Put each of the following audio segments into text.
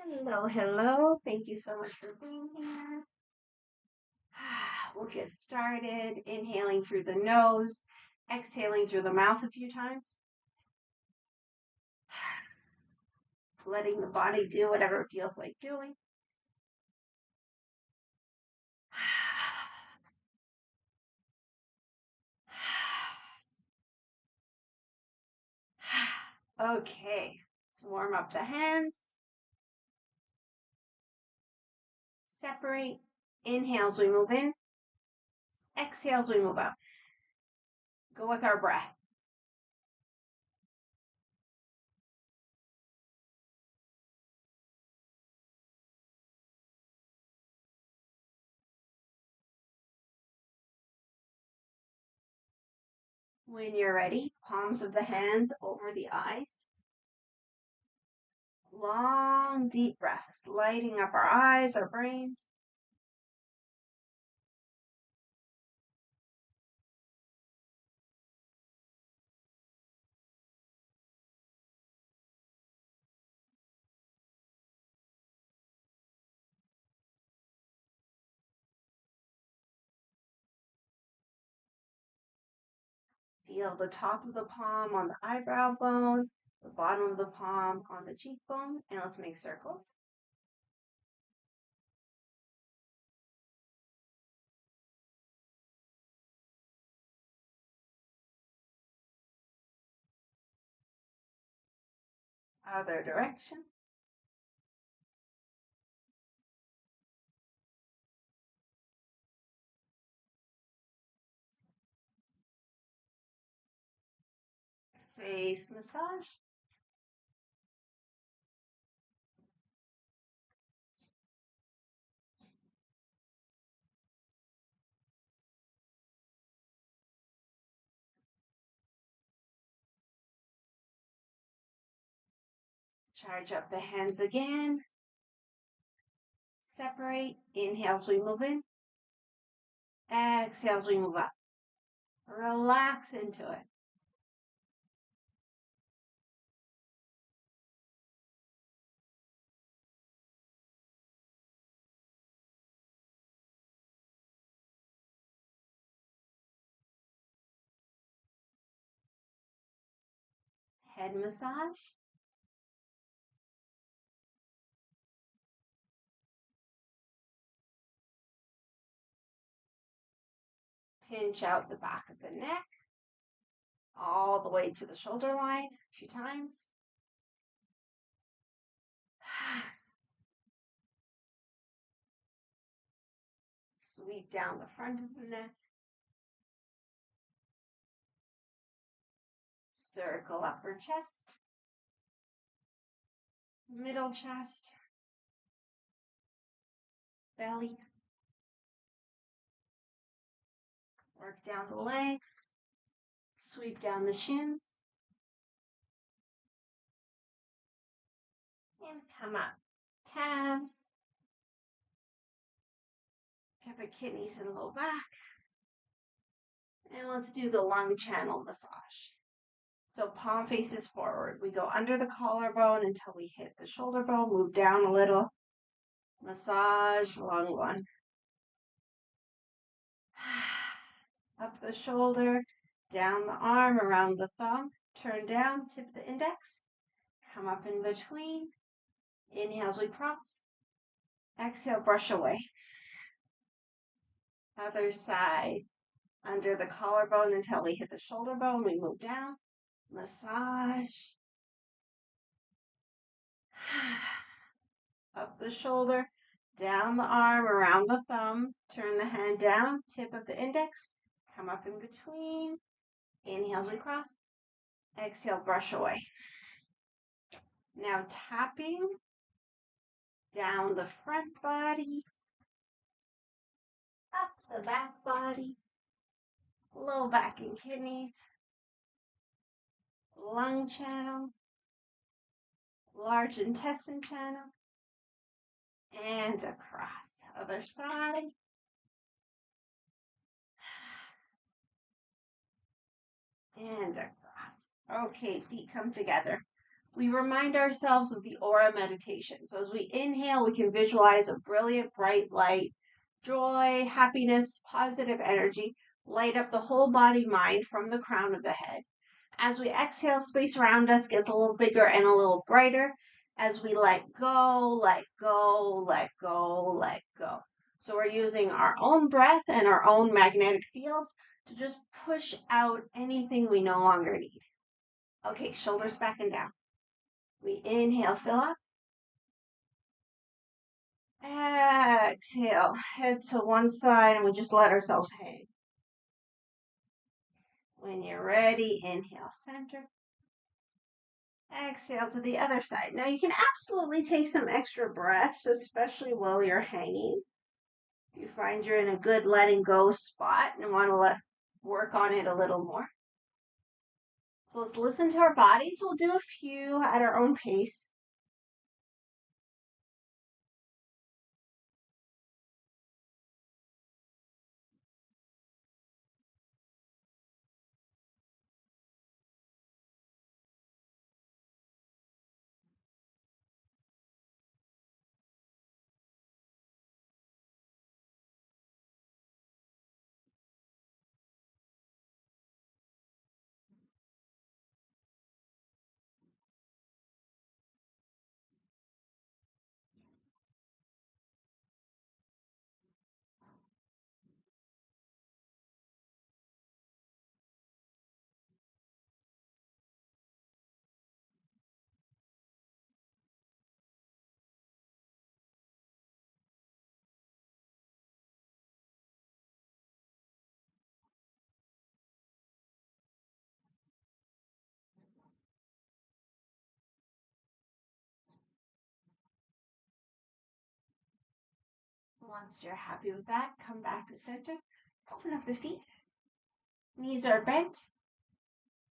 Hello, hello. Thank you so much for being here. We'll get started. Inhaling through the nose, exhaling through the mouth a few times. Letting the body do whatever it feels like doing. Okay, let's warm up the hands. Separate. Inhales, we move in. Exhales, we move out. Go with our breath. When you're ready, palms of the hands over the eyes. Long, deep breaths, lighting up our eyes, our brains. Feel the top of the palm on the eyebrow bone, the bottom of the palm on the cheekbone, and let's make circles. Other direction. Face massage. Charge up the hands again. Separate. Inhales, we move in. Exhales, we move up. Relax into it. Head massage. Pinch out the back of the neck, all the way to the shoulder line a few times. Sweep down the front of the neck. Circle upper chest, middle chest, belly. Work down the legs, sweep down the shins, and come up. Calves. Get the kidneys and low back. And let's do the lung channel massage. So palm faces forward. We go under the collarbone until we hit the shoulder bone. Move down a little. Massage lung one. Up the shoulder, down the arm, around the thumb. Turn down, tip the index. Come up in between. Inhales, we cross. Exhale, brush away. Other side. Under the collarbone until we hit the shoulder bone. We move down. Massage. Up the shoulder, down the arm, around the thumb. Turn the hand down, tip of the index. Come up in between. Inhales, we cross. Exhale, brush away. Now tapping down the front body, up the back body, low back and kidneys, lung channel, large intestine channel, and across. Other side. And across. Okay, feet come together. we remind ourselves of the aura meditation. So as we inhale, we can visualize a brilliant, bright light, joy, happiness, positive energy, light up the whole body mind from the crown of the head. As we exhale, space around us gets a little bigger and a little brighter as we let go, let go, let go, let go. So we're using our own breath and our own magnetic fields to just push out anything we no longer need. Okay, shoulders back and down. We inhale, fill up. Exhale, head to one side, and we just let ourselves hang. When you're ready, inhale, center. Exhale to the other side. Now you can absolutely take some extra breaths, especially while you're hanging. If you find you're in a good letting go spot and want to work on it a little more. So let's listen to our bodies. We'll do a few at our own pace. Once you're happy with that, come back to center. Open up the feet. Knees are bent.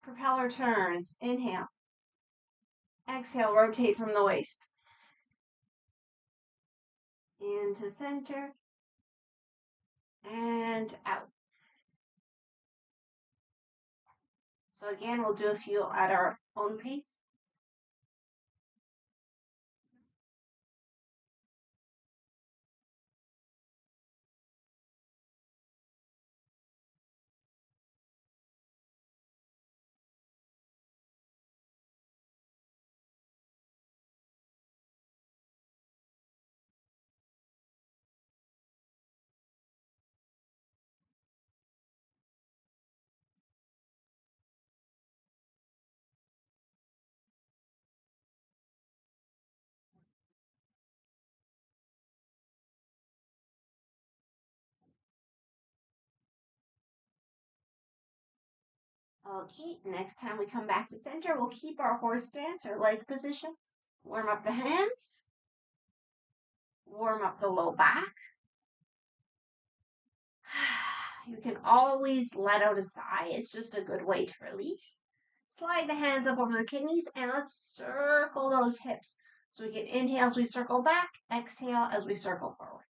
Propeller turns. Inhale. Exhale, rotate from the waist. Into center. And out. So again, we'll do a few at our own pace. Okay, next time we come back to center, we'll keep our horse stance or leg position. Warm up the hands. Warm up the low back. You can always let out a sigh. It's just a good way to release. Slide the hands up over the kidneys and let's circle those hips. So we can inhale as we circle back, exhale as we circle forward.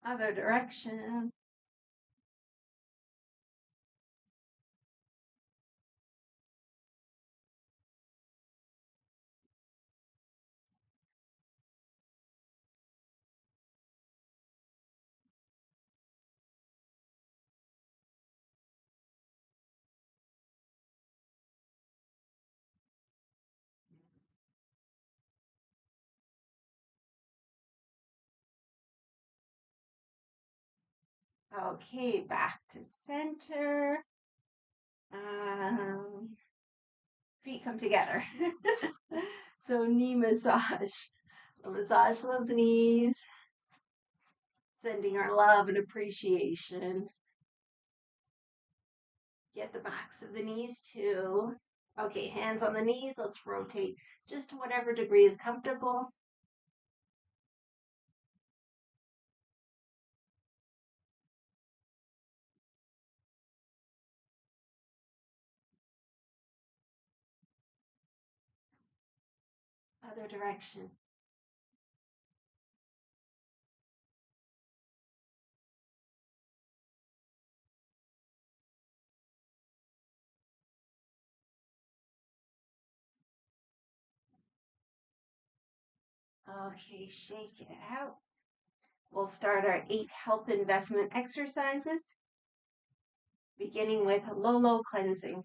Other direction. Okay, back to center. Feet come together. So knee massage. So massage those knees. Sending our love and appreciation. Get the backs of the knees too. Okay, hands on the knees. Let's rotate just to whatever degree is comfortable. Other direction. Okay, shake it out. We'll start our 8 health investment exercises, beginning with low cleansing.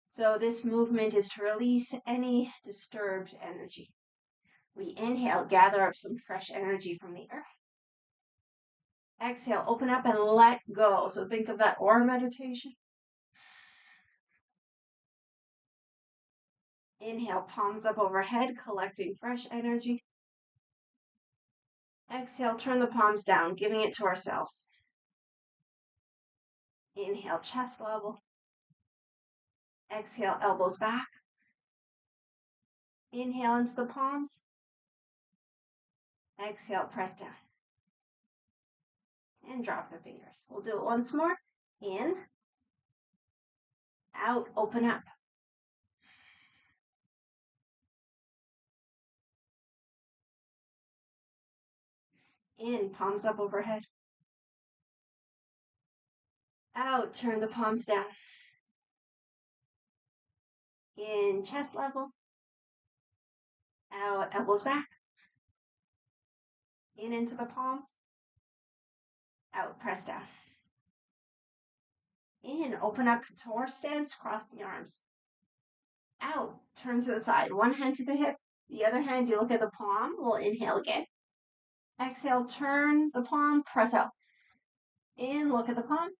So this movement is to release any disturbed energy. We inhale, gather up some fresh energy from the earth. Exhale, open up and let go. So think of that or meditation. Inhale, palms up overhead, collecting fresh energy. Exhale, turn the palms down, giving it to ourselves. Inhale, chest level. Exhale, elbows back. Inhale into the palms. Exhale, press down. And drop the fingers. We'll do it once more. In. Out, open up. In, palms up overhead. Out, turn the palms down. In, chest level. Out, elbows back. In into the palms. Out, press down. In, open up to horse stance, cross the arms. Out, turn to the side. One hand to the hip. The other hand, you look at the palm. We'll inhale again. Exhale, turn the palm, press out. In, look at the palm.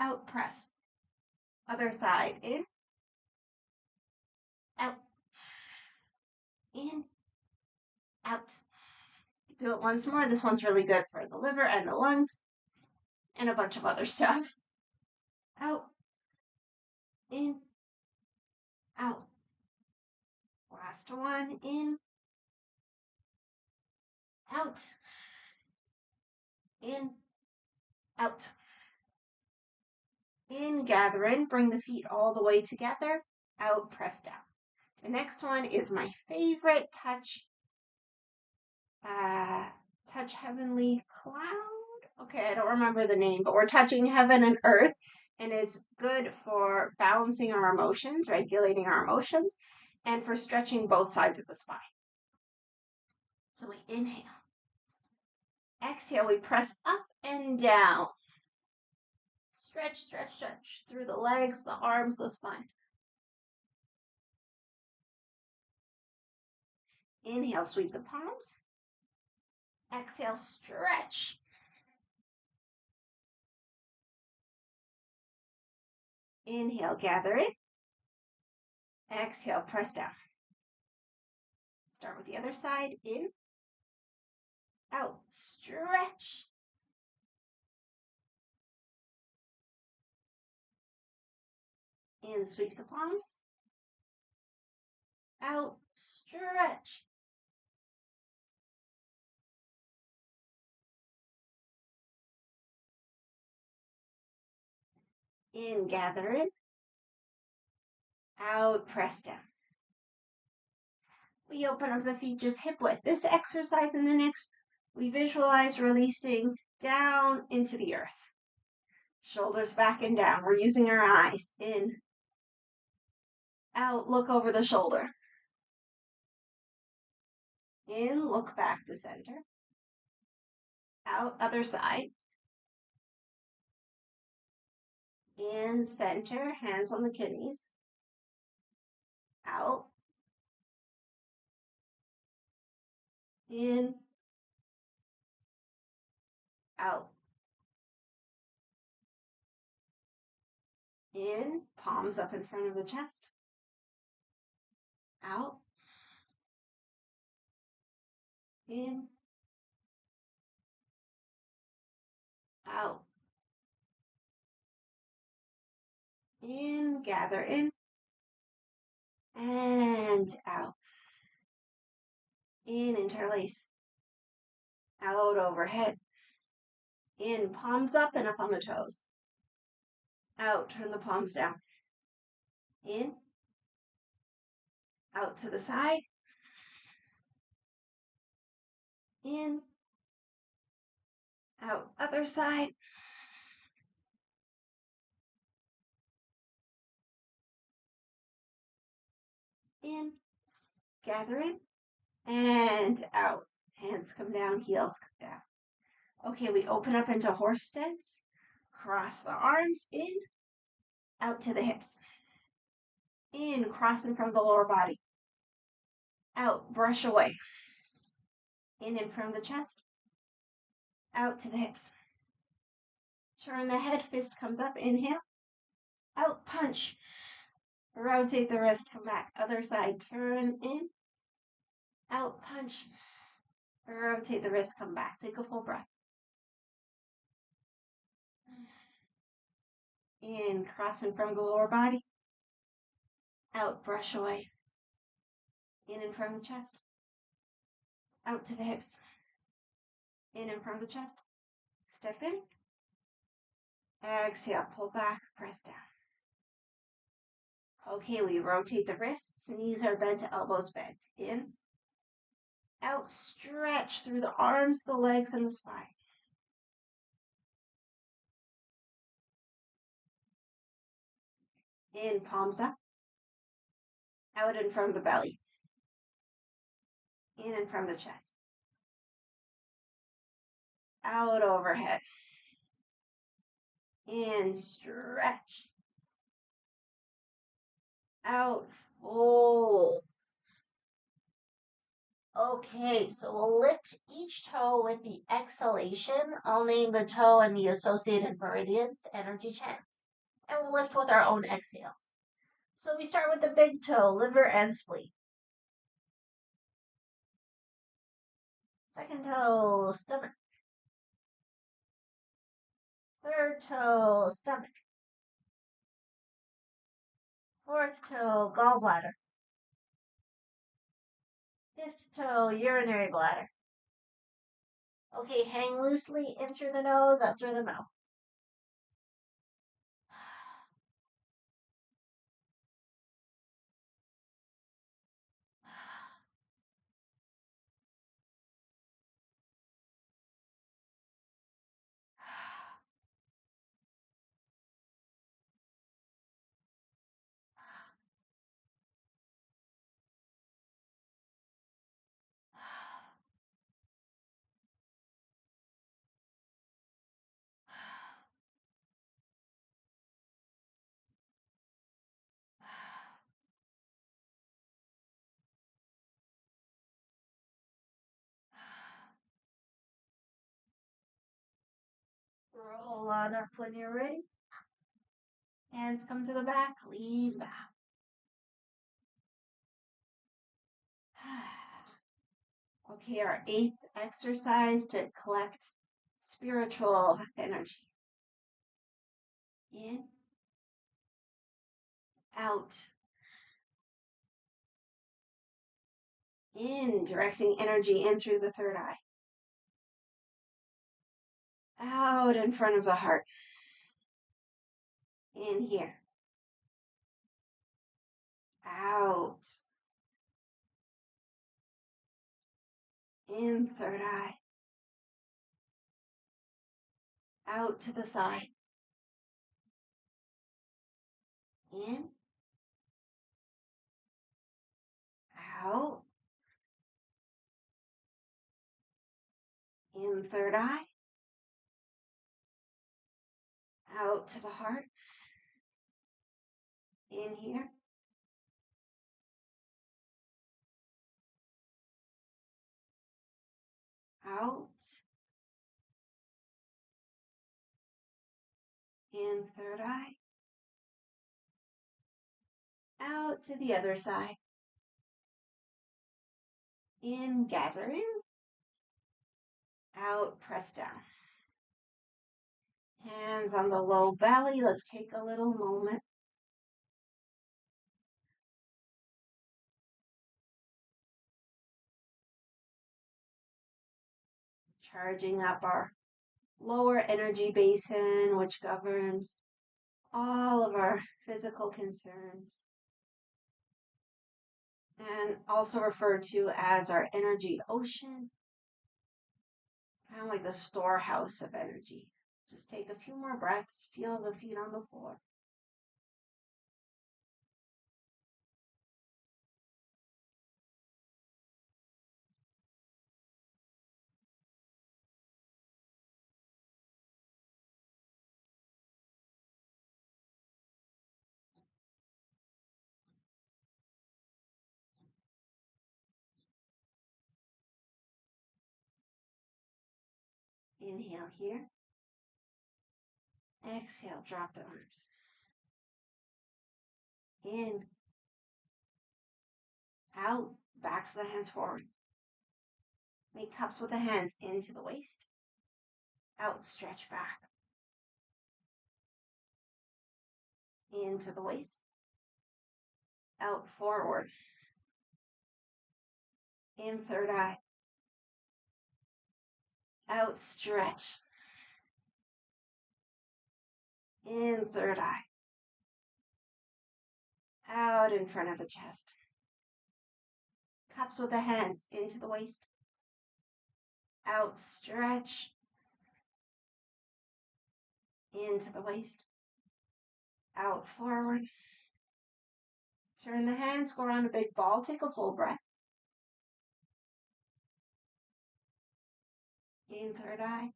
Out, press. Other side, in. Out. In. Out. Do it once more. This one's really good for the liver and the lungs and a bunch of other stuff. Out. In. Out. Last one. In. Out. In. Out. In, gather in, bring the feet all the way together. Out, press down. The next one is my favorite, touch heavenly cloud. Okay, I don't remember the name, but we're touching heaven and earth, and it's good for balancing our emotions, regulating our emotions, and for stretching both sides of the spine. So we inhale. Exhale, we press up and down. Stretch, stretch, stretch through the legs, the arms, the spine. Inhale, sweep the palms. Exhale, stretch. Inhale, gather it. Exhale, press down. Start with the other side. In. Out. Stretch. In, sweep the palms. Out. Stretch. In, gather it. Out, press down. We open up the feet just hip width. This exercise and the next, we visualize releasing down into the earth. Shoulders back and down. We're using our eyes. In. Out, look over the shoulder. In, look back to center. Out, other side. In, center, hands on the kidneys. Out. In. Out. In, palms up in front of the chest. Out. In. Out. In, gather in. And out. In, interlace. Out, overhead. In, palms up and up on the toes. Out, turn the palms down. In. Out to the side. In, out, other side. In, gather in, and out. Hands come down, heels come down. Okay, we open up into horse stance. Cross the arms in, out to the hips. In, cross in front of the lower body. Out, brush away. In front of the chest. Out to the hips. Turn the head, fist comes up, inhale. Out, punch. Rotate the wrist, come back. Other side, turn in. Out, punch. Rotate the wrist, come back. Take a full breath. In, cross in front of the lower body. Out, brush away. In front of the chest. Out to the hips. In front of the chest. Step in. Exhale, pull back, press down. Okay, we rotate the wrists, knees are bent, elbows bent. In, out, stretch through the arms, the legs, and the spine. In, palms up. Out in front of the belly. In front of the chest. Out overhead. In, stretch. Out, fold. Okay, so we'll lift each toe with the exhalation. I'll name the toe and the associated meridians, energy channels. And we'll lift with our own exhales. So we start with the big toe, liver and spleen. Second toe, stomach. Third toe, stomach. Fourth toe, gallbladder. Fifth toe, urinary bladder. Okay, hang loosely in through the nose, out through the mouth. Roll on up when you're ready. Hands come to the back, lean back. Okay, our 8th exercise to collect spiritual energy. In, out. In, directing energy in through the third eye. Out in front of the heart. In here. Out. In third eye. Out to the side. In. Out. In third eye. Out to the heart. In here. Out. In third eye. Out to the other side. In, gather in. Out, press down. Hands on the low belly. Let's take a little moment. Charging up our lower energy basin, which governs all of our physical concerns, and also referred to as our energy ocean. kind of like the storehouse of energy. Just take a few more breaths. Feel the feet on the floor. Inhale here. Exhale, drop the arms. In, out, backs of the hands forward. Make cups with the hands into the waist. Out, stretch back. Into the waist. Out, forward. In, third eye. Out, stretch. In, third eye. Out in front of the chest. Cups with the hands into the waist. Out, stretch. Into the waist. Out, forward. Turn the hands, go around a big ball. Take a full breath. In, third eye.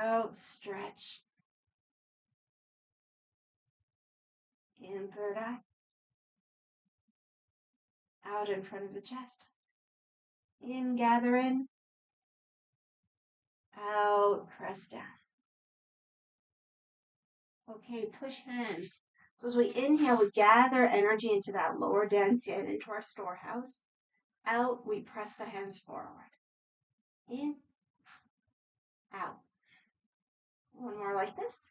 Out, stretch. In, third eye. Out in front of the chest. In, gather in. Out, press down. Okay, push hands. So as we inhale, we gather energy into that lower dantian and into our storehouse. Out, we press the hands forward. In, out. One more like this.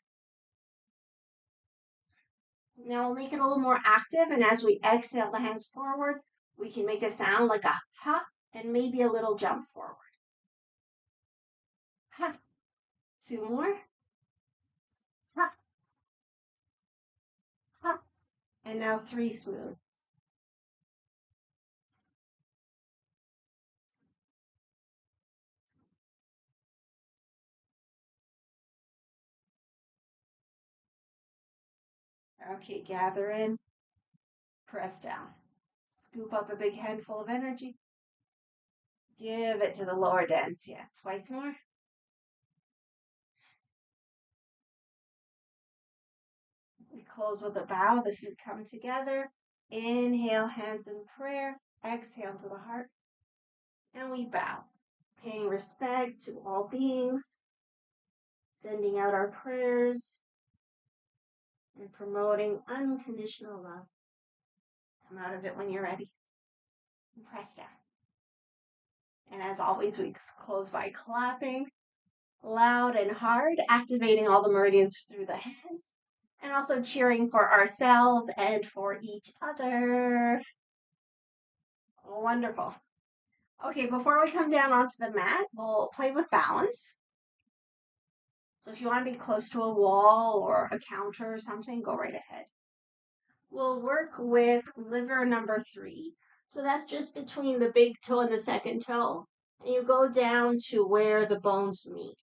Now we'll make it a little more active, and as we exhale the hands forward, we can make a sound like a ha and maybe a little jump forward. Ha. Two more. Ha. Ha. And now three smooth. Okay, gather in, press down. Scoop up a big handful of energy. Give it to the lower dantian. Twice more. We close with a bow. The feet come together. Inhale, hands in prayer. Exhale to the heart. And we bow, paying respect to all beings, sending out our prayers, and promoting unconditional love. Come out of it when you're ready. And press down. And as always, we close by clapping loud and hard, activating all the meridians through the hands, and also cheering for ourselves and for each other. Wonderful. Okay, before we come down onto the mat, we'll play with balance. So if you want to be close to a wall or a counter or something, go right ahead. We'll work with liver number 3. So that's just between the big toe and the second toe. And you go down to where the bones meet.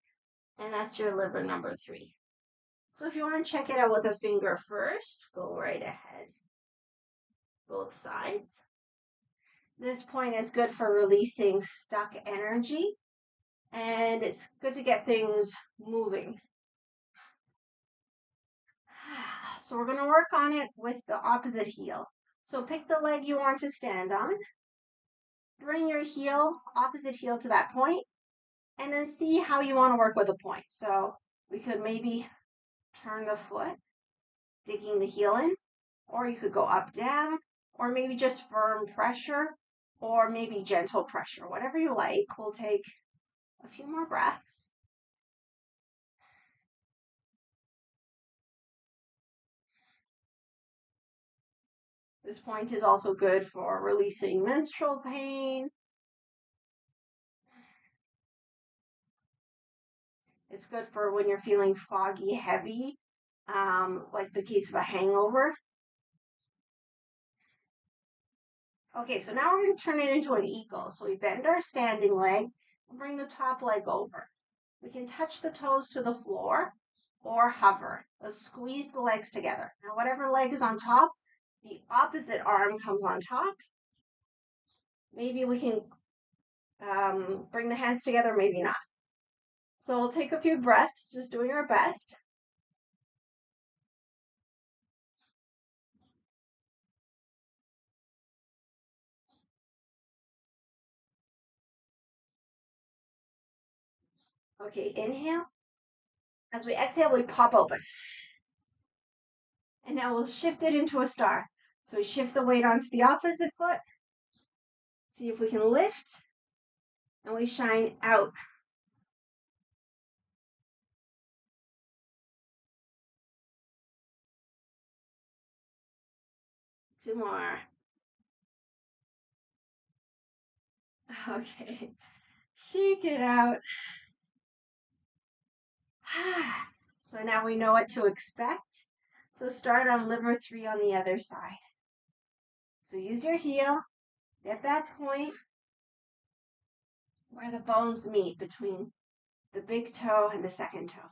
And that's your liver number 3. So if you want to check it out with a finger first, go right ahead. Both sides. This point is good for releasing stuck energy. And it's good to get things moving. So we're going to work on it with the opposite heel. So pick the leg you want to stand on. Bring your heel, opposite heel to that point, and then see how you want to work with the point. So we could maybe turn the foot, digging the heel in, or you could go up, down, or maybe just firm pressure, or maybe gentle pressure. Whatever you like. We'll take a few more breaths. This point is also good for releasing menstrual pain. It's good for when you're feeling foggy, heavy, like the case of a hangover. Okay, so now we're going to turn it into an eagle. So we bend our standing leg and bring the top leg over. We can touch the toes to the floor or hover. Let's squeeze the legs together. Now, whatever leg is on top, the opposite arm comes on top. Maybe we can bring the hands together, maybe not. So we'll take a few breaths, just doing our best. Okay, inhale. As we exhale, we pop open. And now we'll shift it into a star. So we shift the weight onto the opposite foot. See if we can lift. And we shine out. Two more. Okay. Shake it out. So now we know what to expect. So start on liver 3 on the other side. So use your heel. Get that point where the bones meet between the big toe and the second toe.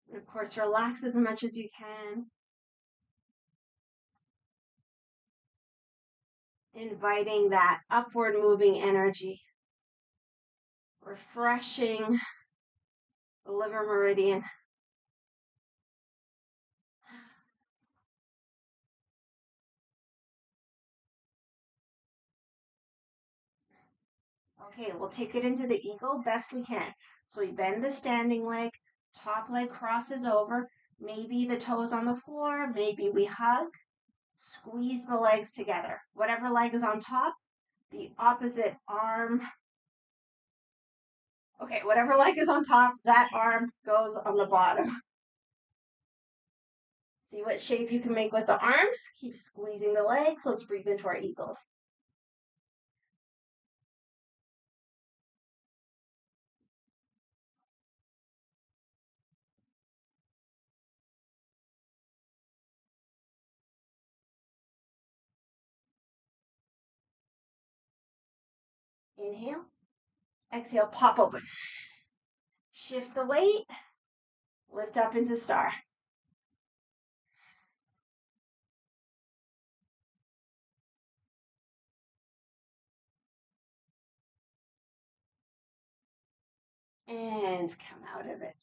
And of course, relax as much as you can. Inviting that upward moving energy. Refreshing the liver meridian. Okay, we'll take it into the eagle best we can. So we bend the standing leg, top leg crosses over, maybe the toes on the floor, maybe we hug, squeeze the legs together. Whatever leg is on top, the opposite arm. Okay, whatever leg is on top, that arm goes on the bottom. See what shape you can make with the arms. Keep squeezing the legs. Let's breathe into our eagles. Inhale. Exhale, pop open. Shift the weight. Lift up into star. And come out of it.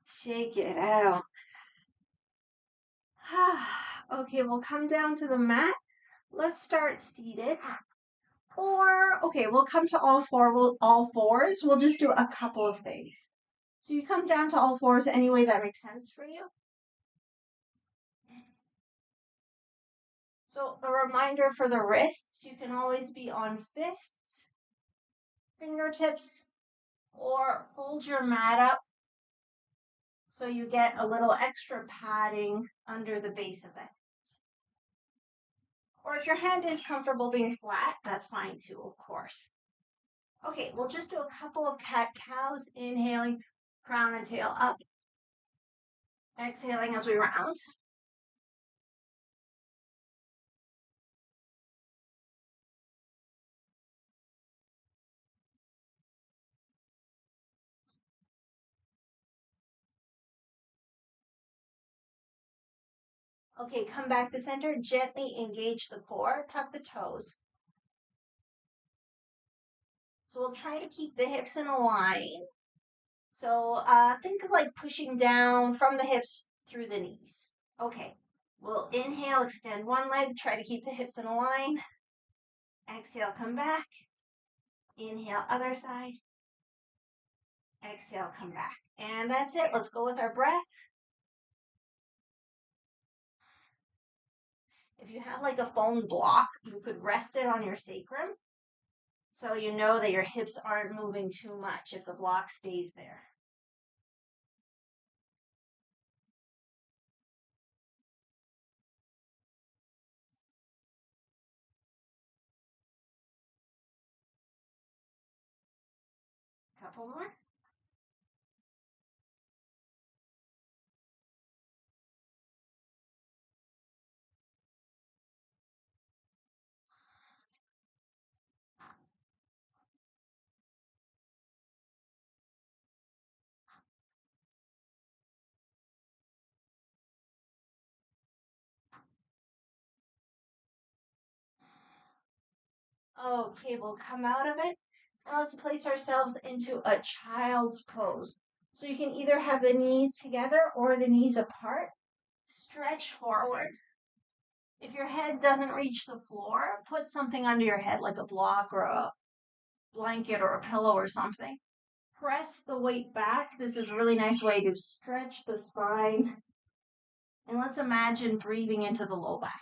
Shake it out. Okay, we'll come down to the mat. Let's start seated. Or, okay, we'll come to all fours. We'll just do a couple of things. So you come down to all fours any way that makes sense for you. So a reminder for the wrists, you can always be on fists, fingertips, or fold your mat up so you get a little extra padding under the base of it. Or if your hand is comfortable being flat, that's fine too, of course. Okay, we'll just do a couple of cat-cows, inhaling, crown and tail up. Exhaling as we round. Okay, come back to center. Gently engage the core. Tuck the toes. So we'll try to keep the hips in a line. So think of like pushing down from the hips through the knees. Okay, we'll inhale, extend one leg. Try to keep the hips in a line. Exhale, come back. Inhale, other side. Exhale, come back. And that's it. Let's go with our breath. If you have like a foam block, you could rest it on your sacrum so you know that your hips aren't moving too much if the block stays there. Couple more. Okay, we'll come out of it. Now let's place ourselves into a child's pose. So you can either have the knees together or the knees apart. Stretch forward. If your head doesn't reach the floor, put something under your head like a block or a blanket or a pillow or something. Press the weight back. This is a really nice way to stretch the spine. And let's imagine breathing into the low back.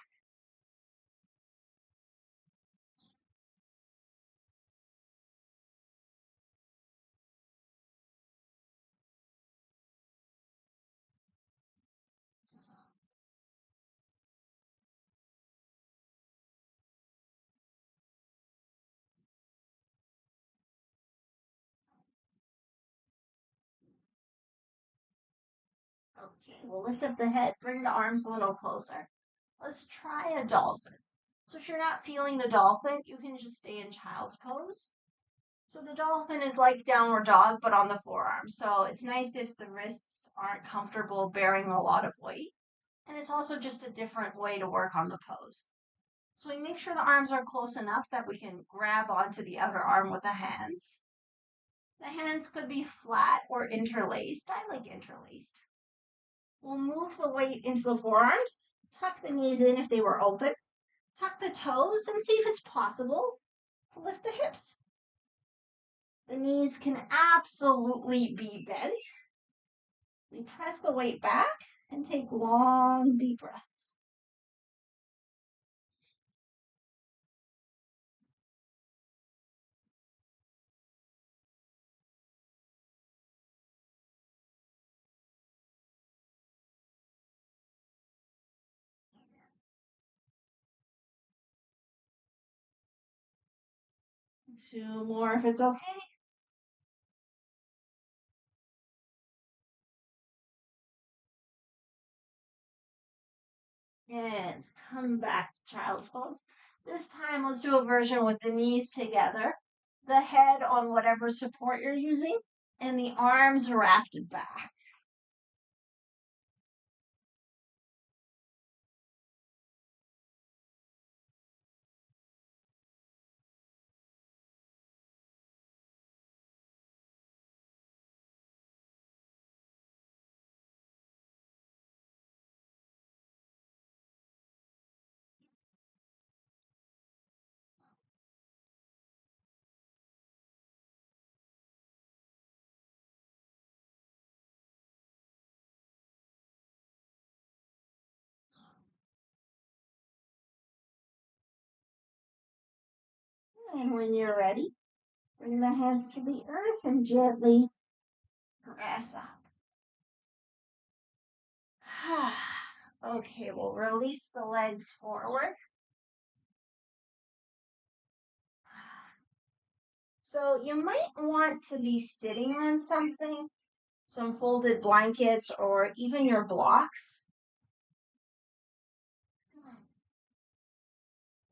Okay, we'll lift up the head, bring the arms a little closer. Let's try a dolphin. So if you're not feeling the dolphin, you can just stay in child's pose. So the dolphin is like downward dog, but on the forearm. So it's nice if the wrists aren't comfortable bearing a lot of weight. And it's also just a different way to work on the pose. So we make sure the arms are close enough that we can grab onto the other arm with the hands. The hands could be flat or interlaced. I like interlaced. We'll move the weight into the forearms, tuck the knees in if they were open, tuck the toes, and see if it's possible to lift the hips. The knees can absolutely be bent. We press the weight back and take long, deep breaths. Two more if it's okay. And come back to child's pose. This time, let's do a version with the knees together, the head on whatever support you're using, and the arms wrapped back. And when you're ready, bring the hands to the earth and gently press up. Okay, we'll release the legs forward. So you might want to be sitting on something, some folded blankets or even your blocks.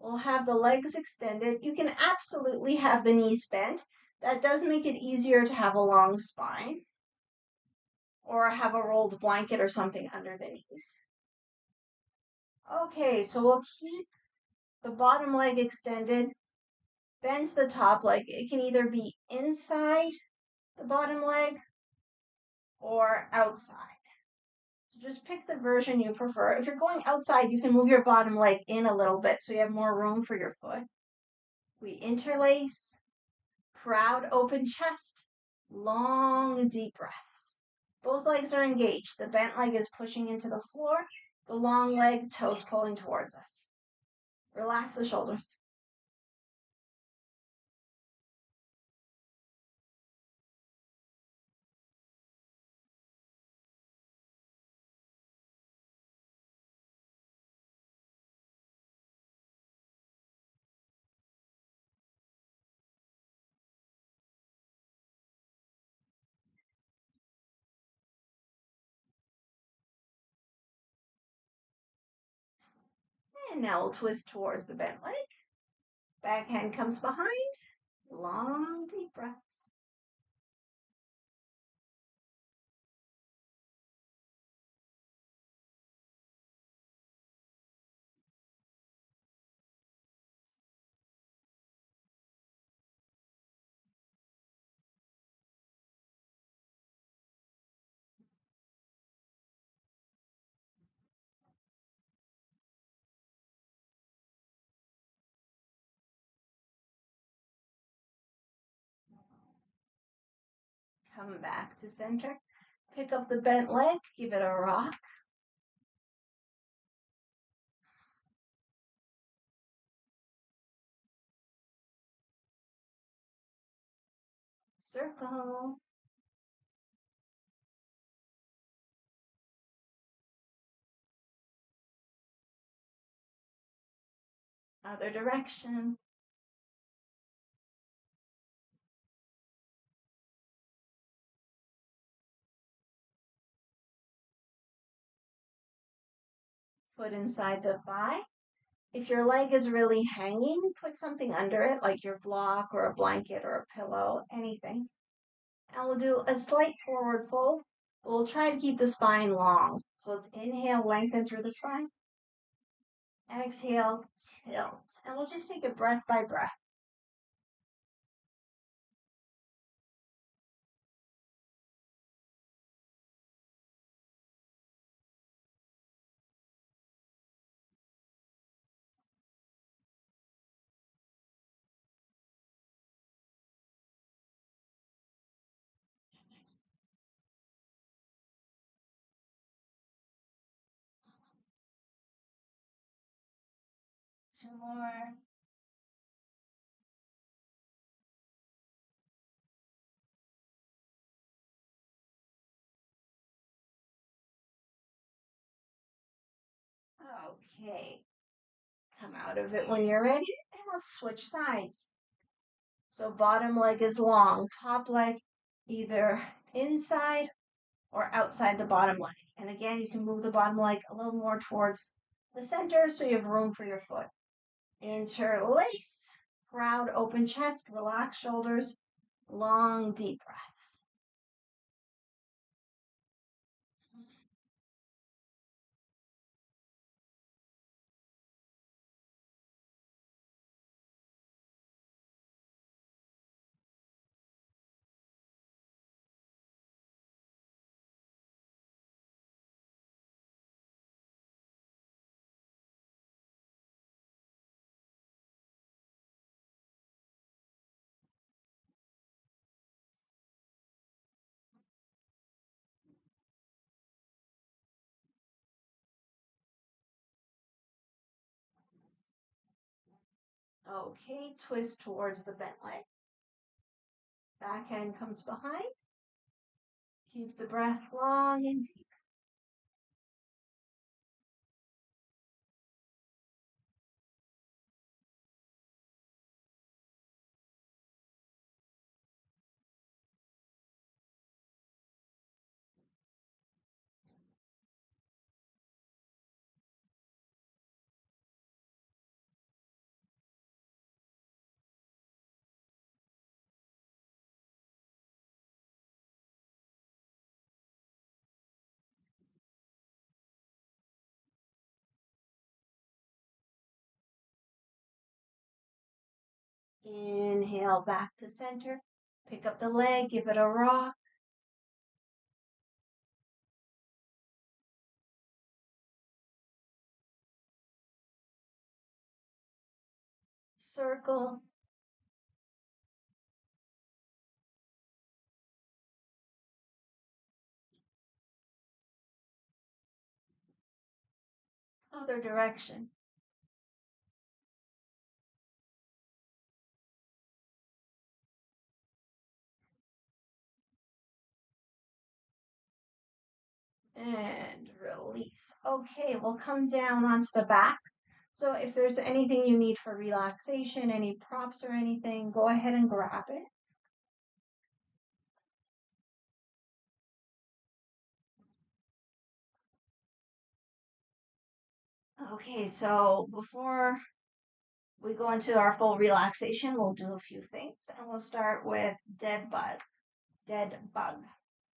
We'll have the legs extended. You can absolutely have the knees bent. That does make it easier to have a long spine or have a rolled blanket or something under the knees. Okay, so we'll keep the bottom leg extended, bend the top leg. It can either be inside the bottom leg or outside. So just pick the version you prefer. If you're going outside, you can move your bottom leg in a little bit so you have more room for your foot. We interlace, proud open chest, long deep breaths. Both legs are engaged. The bent leg is pushing into the floor, the long leg, toes pulling towards us. Relax the shoulders. And now we'll twist towards the bent leg. Back hand comes behind. Long deep breaths. Come back to center. Pick up the bent leg, give it a rock. Circle. Other direction. Foot inside the thigh. If your leg is really hanging, put something under it, like your block or a blanket or a pillow, anything. And we'll do a slight forward fold. We'll try to keep the spine long. So let's inhale, lengthen through the spine. Exhale, tilt. And we'll just take it breath by breath. Two more. Okay. Come out of it when you're ready. And let's switch sides. So bottom leg is long, top leg either inside or outside the bottom leg. And again, you can move the bottom leg a little more towards the center so you have room for your foot. Interlace, proud open chest, relax shoulders, long deep breaths. Okay, twist towards the bent leg. Back hand comes behind. Keep the breath long and deep. Inhale back to center. Pick up the leg, give it a rock. Circle. Other direction. And release. Okay, we'll come down onto the back. So if there's anything you need for relaxation, any props or anything, go ahead and grab it. Okay, so before we go into our full relaxation, we'll do a few things and we'll start with dead bug. Dead bug.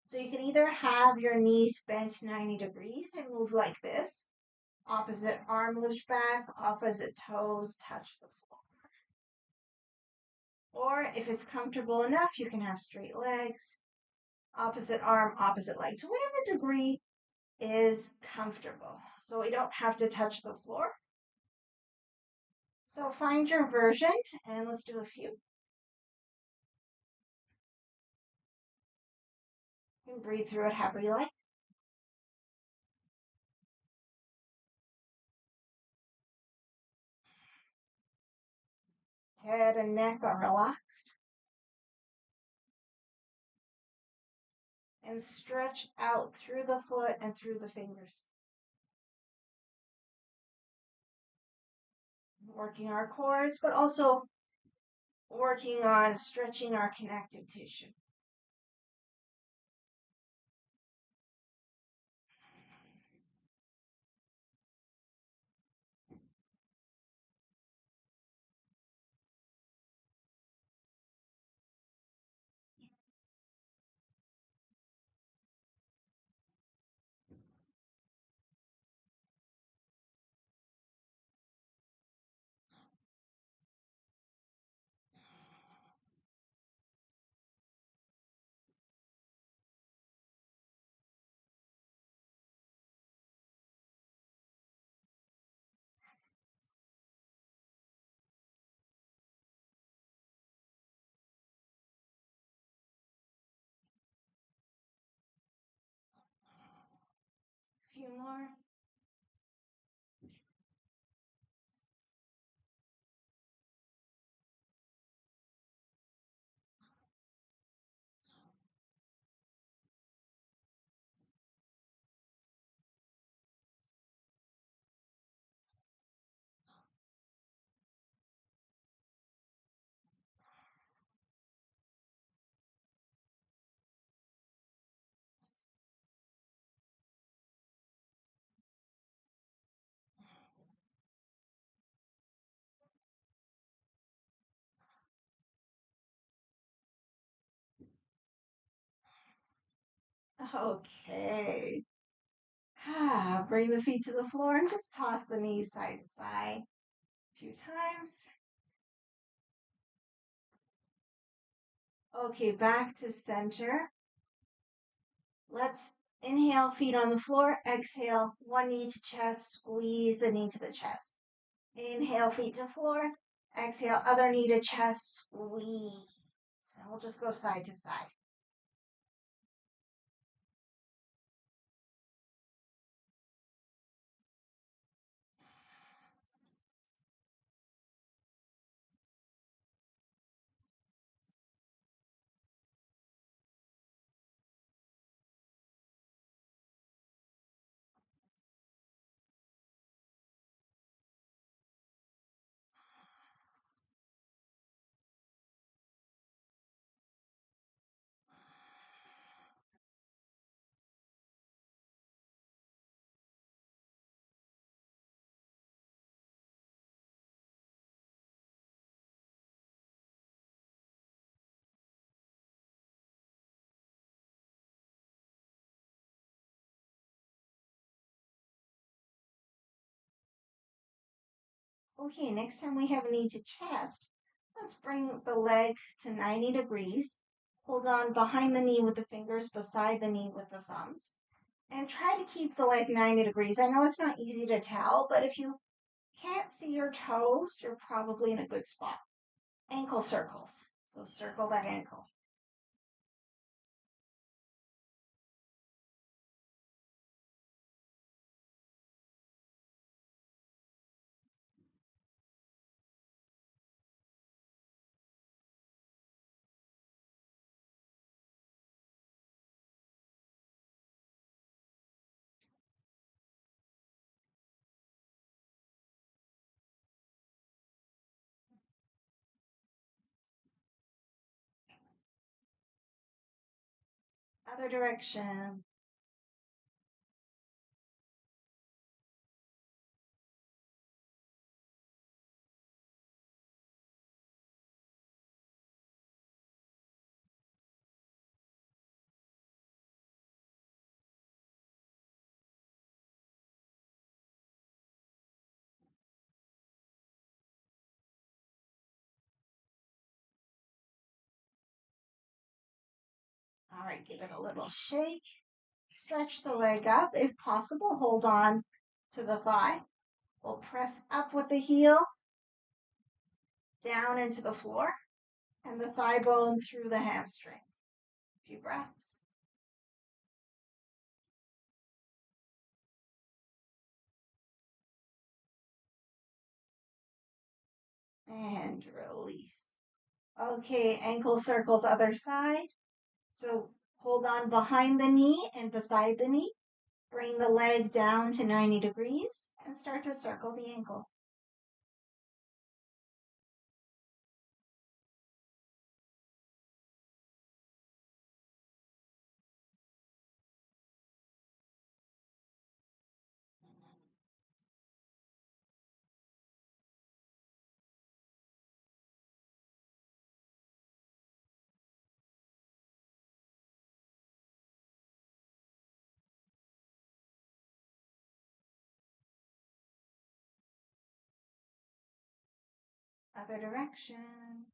So you can either have your knees bent 90 degrees and move like this. Opposite arm moves back, opposite toes touch the floor. Or if it's comfortable enough, you can have straight legs, opposite arm, opposite leg, to whatever degree is comfortable. So we don't have to touch the floor. So find your version and let's do a few. And breathe through it however you like. Head and neck are relaxed. And stretch out through the foot and through the fingers. Working our cores, but also working on stretching our connective tissue. A few more. Okay. Bring the feet to the floor and just toss the knees side to side a few times. Okay, back to center. Let's inhale, feet on the floor. Exhale, one knee to chest, squeeze the knee to the chest. Inhale, feet to floor. Exhale, other knee to chest, squeeze. And we'll just go side to side. Okay, next time we have a knee to chest, let's bring the leg to 90 degrees. Hold on behind the knee with the fingers, beside the knee with the thumbs. And try to keep the leg 90 degrees. I know it's not easy to tell, but if you can't see your toes, you're probably in a good spot. Ankle circles. So circle that ankle. Other direction. All right, give it a little shake. Stretch the leg up. If possible, hold on to the thigh. We'll press up with the heel, down into the floor, and the thigh bone through the hamstring. A few breaths. And release. Okay, ankle circles other side. So hold on behind the knee and beside the knee. Bring the leg down to 90 degrees and start to circle the ankle. Other direction.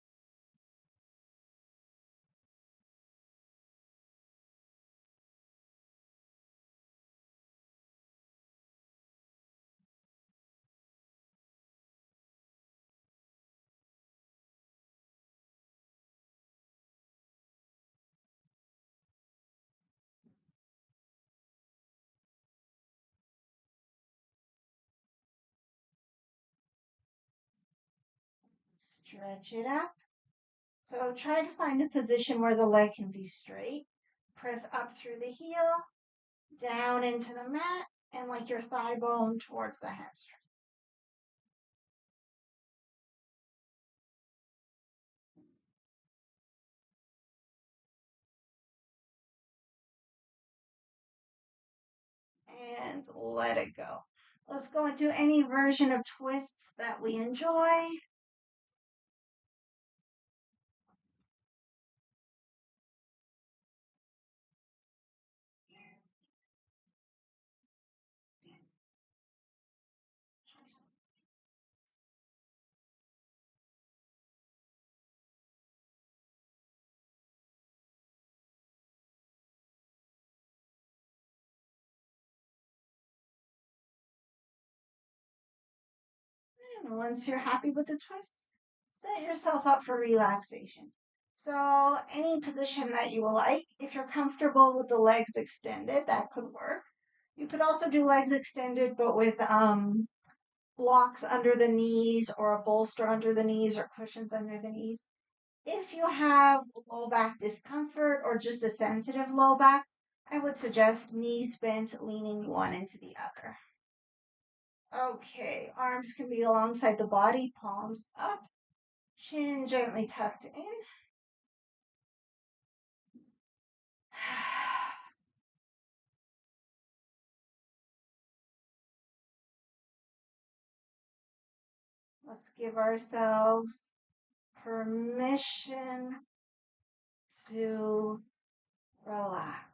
Stretch it up. So try to find a position where the leg can be straight. Press up through the heel, down into the mat, and like your thigh bone towards the hamstring. And let it go. Let's go into any version of twists that we enjoy. And once you're happy with the twists, set yourself up for relaxation. So, any position that you like, if you're comfortable with the legs extended, that could work. You could also do legs extended, but with blocks under the knees or a bolster under the knees or cushions under the knees. If you have low back discomfort or just a sensitive low back, I would suggest knees bent, leaning one into the other. Okay, arms can be alongside the body, palms up, chin gently tucked in. Let's give ourselves permission to relax.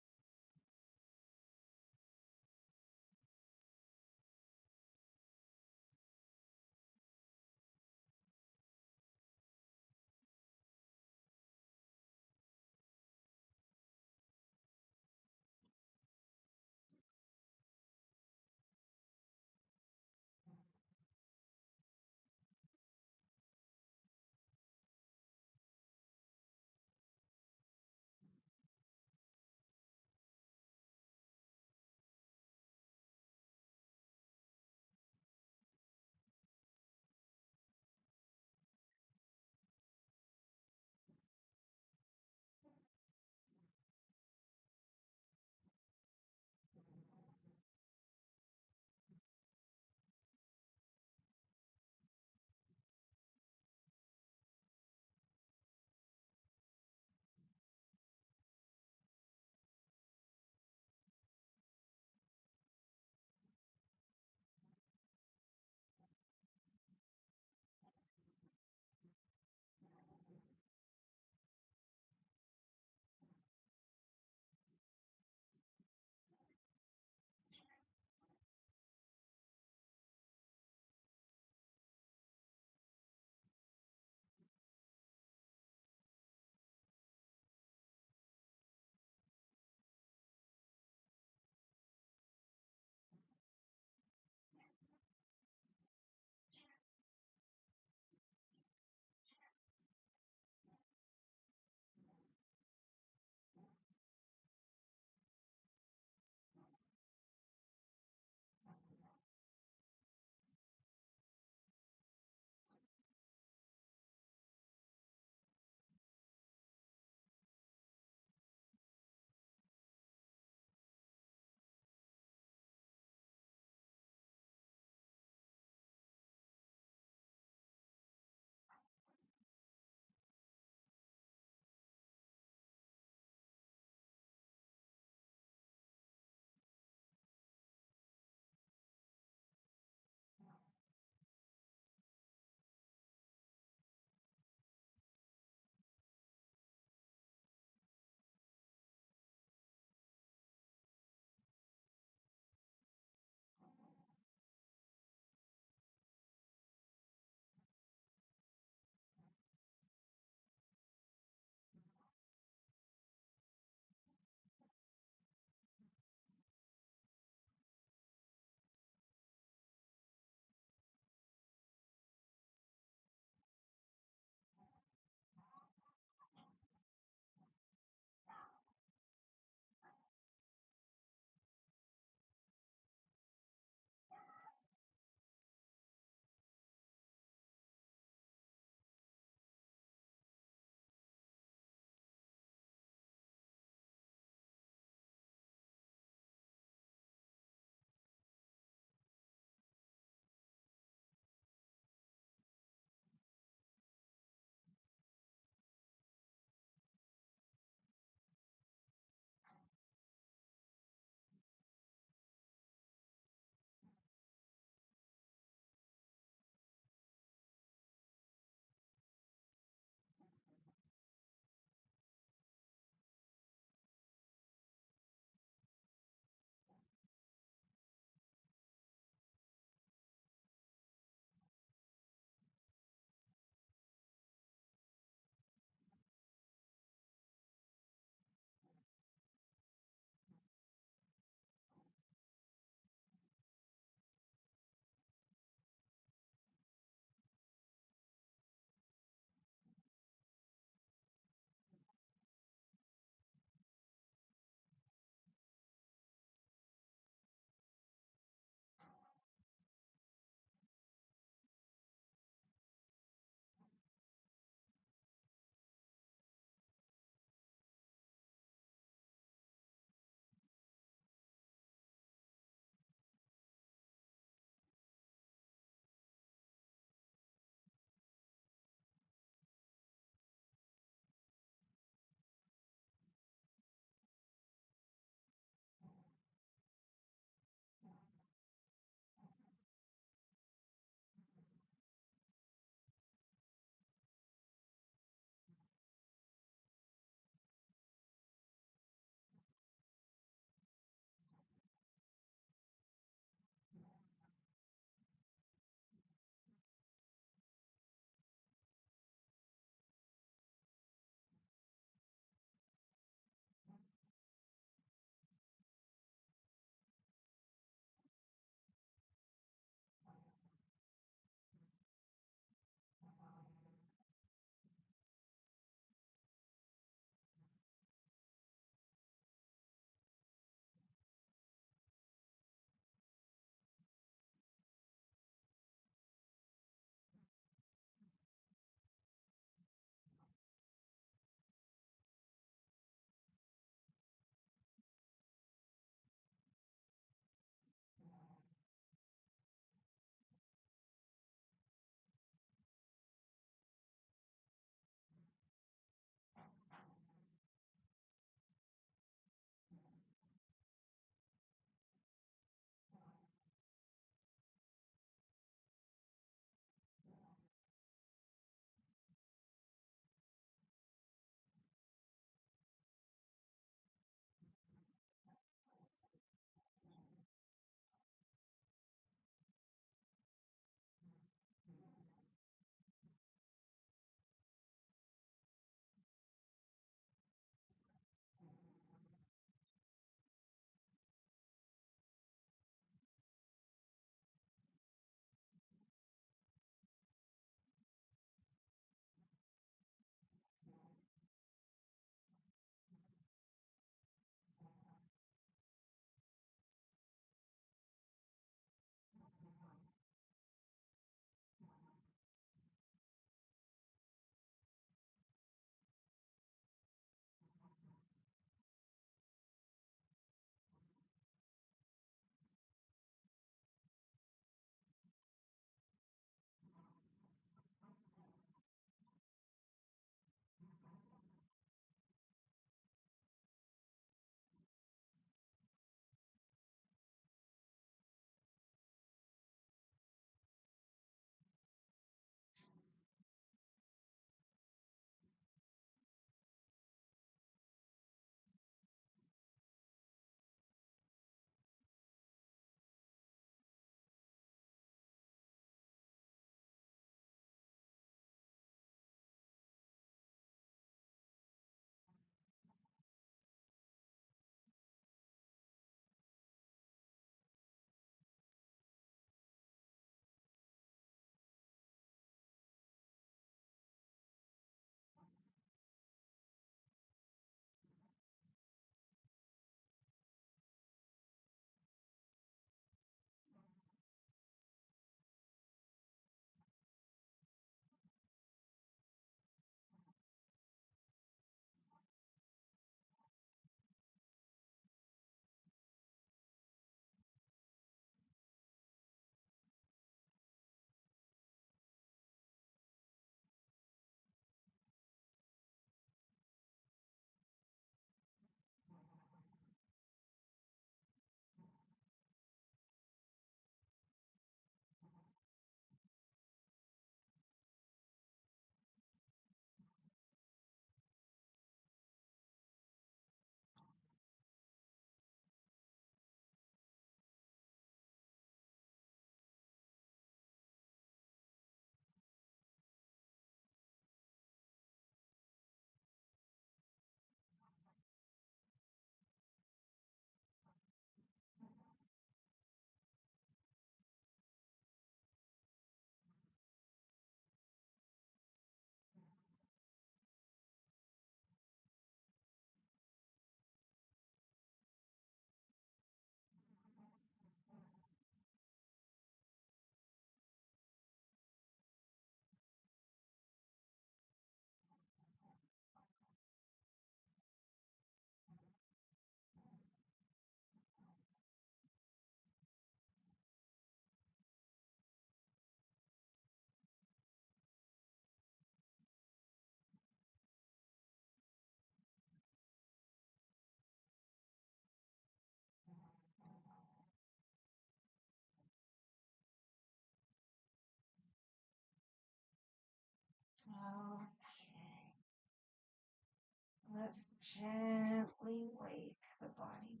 Let's gently wake the body.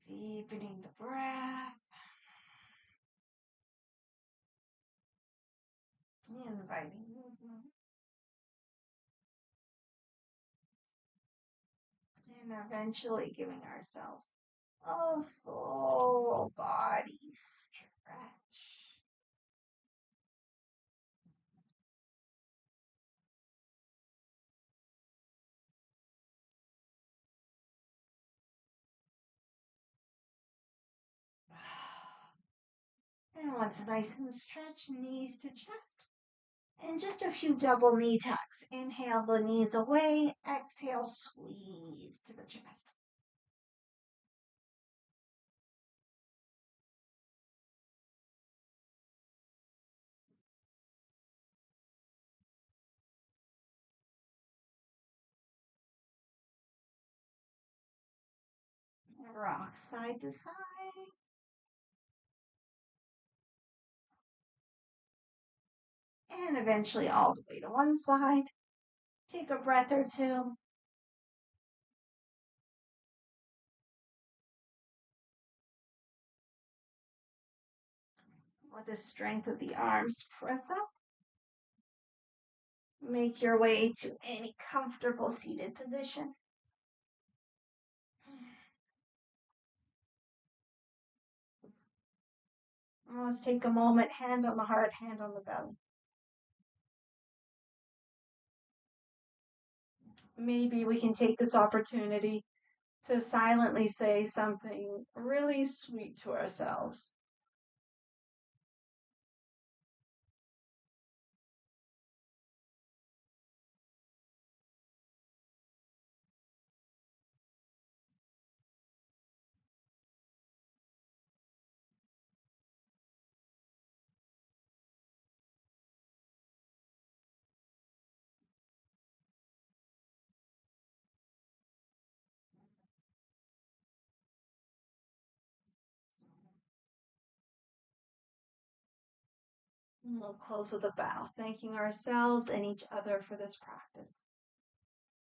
Deepening the breath. Inviting movement. And eventually giving ourselves a full body stretch. And once nice and stretched, knees to chest. And just a few double knee tucks. Inhale the knees away. Exhale, squeeze to the chest. Rock side to side. And eventually all the way to one side. Take a breath or two. With the strength of the arms, press up. Make your way to any comfortable seated position. Let's take a moment, hand on the heart, hand on the belly. Maybe we can take this opportunity to silently say something really sweet to ourselves. And we'll close with a bow, thanking ourselves and each other for this practice.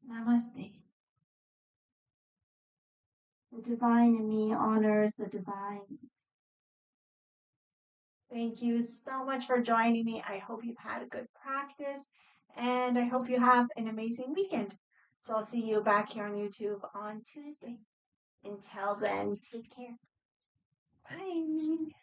Namaste. The divine in me honors the divine. Thank you so much for joining me. I hope you've had a good practice and I hope you have an amazing weekend. So I'll see you back here on YouTube on Tuesday. Until then, take care. Bye.